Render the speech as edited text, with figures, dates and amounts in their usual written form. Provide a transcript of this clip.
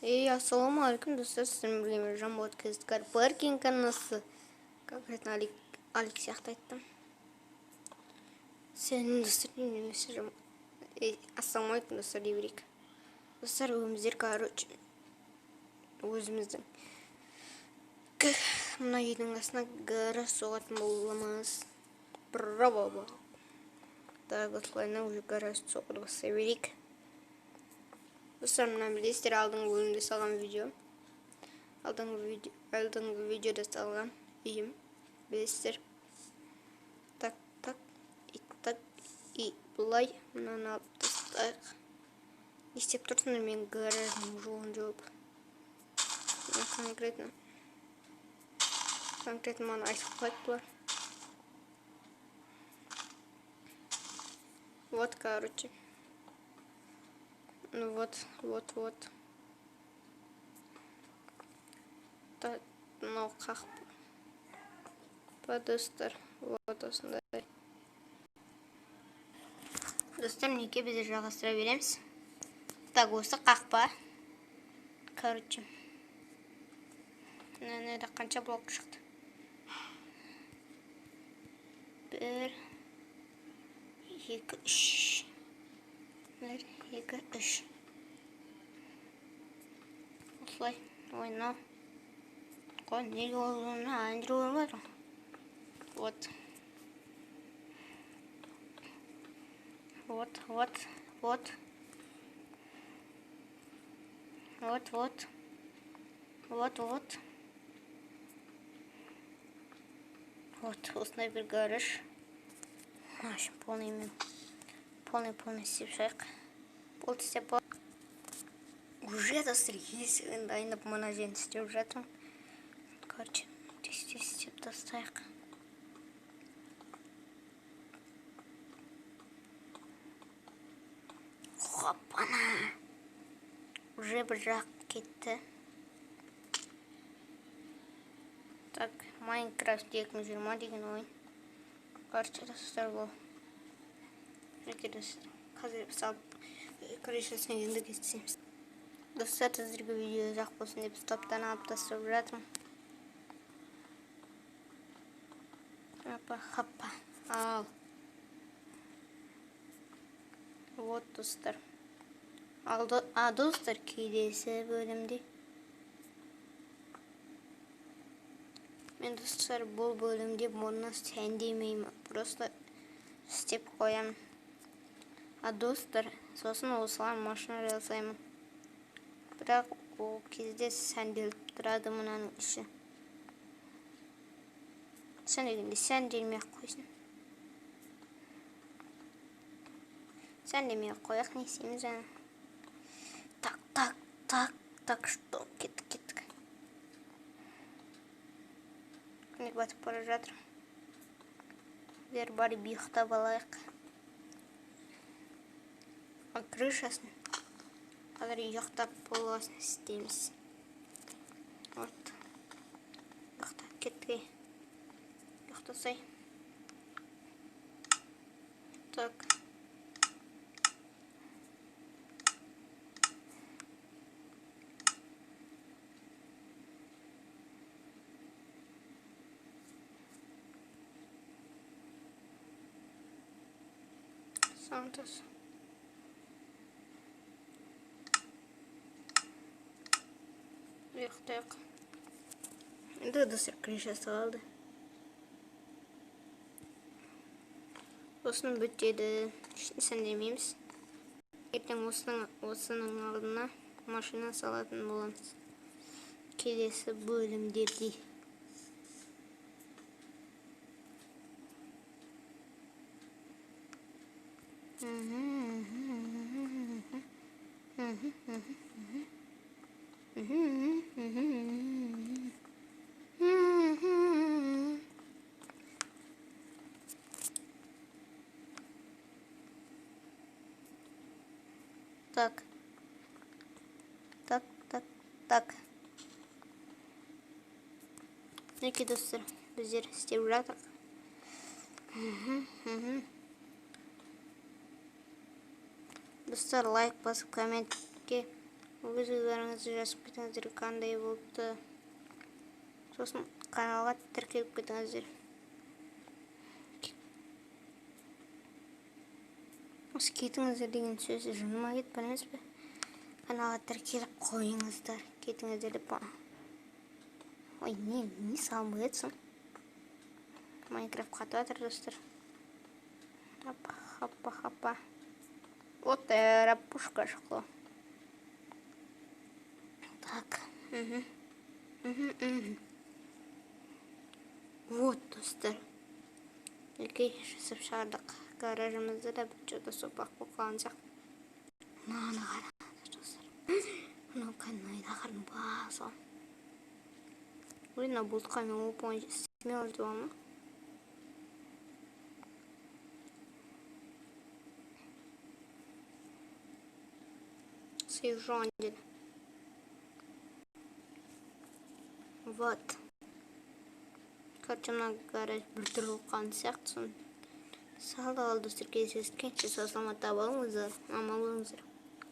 Ассалаумағалейкум достар, сіздермен бірге Жамбот Кіздікар паркинг канасы. Конкретно Алик сияқты айттым. Сенің достар немесе ассалаумағалейкум достар дей берейік. Достар, өзіміздің мына үйдің астына гараж соғатын боламыз. Браво. Так, осылайна уже гараж соғуды бастай берейік. Достар, мына білесіздер, алдыңғы бөлімде салған видео. Алдыңғы видеода салған үйім. Білесіздер. Так, и бұлай мынаны алып тастайық. Не істеп тұрсыңдар мен гаражның жолын жауып. Конкретно маны айтып қойып бұлар. Вот, короче. Ну вот. Так, мынау қақпа достар. Вот осындай. Достар, неке біздер жалғастыра береміз. Так, осы қақпа. Короче. Мына қанша блок шықты? 1, 2, 3. 1, 2, 3. Осылай. Ойна. Қой, неге олғаны андыр олғар? Вот. Вот, осындай бір гараж. Машин полный істеп шайық. Болды істеп бол. Уже достар, есігін дайындап мына жерін істеп жатырмын. Короче, тез істеп тастайық. Хоппана. Уже бір жақ кетті. Так, Майнкрафт 2020 деген ойын. Короче, достар, бұл. Қазір салып, крышасын енді кестеміз. Достар, сіздерге видео жақ болсын деп стоптан алып тастап жатырмын. Хоппа. Ал. Вот, достар. Достар, келесі бөлімде. Мен, достар, бұл бөлімде мұны сәндемеймін. Просто істеп қоямын. Достар, сосын осылар машина жасаймын. Бірақ ол кезде сәнделіп тұрады мұнаның іші. Сәнделмей қойсын. Сәндемей қояқ, не істейміз жаңа. Так, что? Кеттік. Күнек батып бара жатыр. Бер барып ұйықтап алайық. Крышасын қазір ұйықтап болғасын істейміз. Вот. Ұйықтап кетті. Ұйықтасай. Так. Сантос. Ұйықтайық. Енді достар, крышасы қалды. Осыны бүттеді. Сәндемейміз. Ертең осының алдына машина салатын боламыз. Келесі бөлімдерде. Так. Неке достар, біздер істеп жатыр. Dostlar, like basıp komentke өз ойларыңызды жазып кетіңіздер, қандай болыпты. Сосын каналға тіркеліп кетіңіздер. Осы кетіңіздер деген сөзі жыныма кетіп емес пе? Каналға тіркеліп қойыңыздар, кетіңіздер деп. Ой, не салмай етсің? Майнкрафт қатып жатыр, достар. Хаппа. Вот пушка шықты. Так. Вот, достар. Окей, жасап шығардық. Гаражымызды да бүт сопақ болған сияқты. Мынаны қараңыздар, достар. Мынау қандай дақырдың басы. Мына бұлтқа мен оп-оңай смело өтіп аламын. Съезжу деді. Вот. Короче, мына гараж біртүрлі болған сияқты. Сау достар, кездескенше сау саламатта болыңыздар, аман болыңыздар.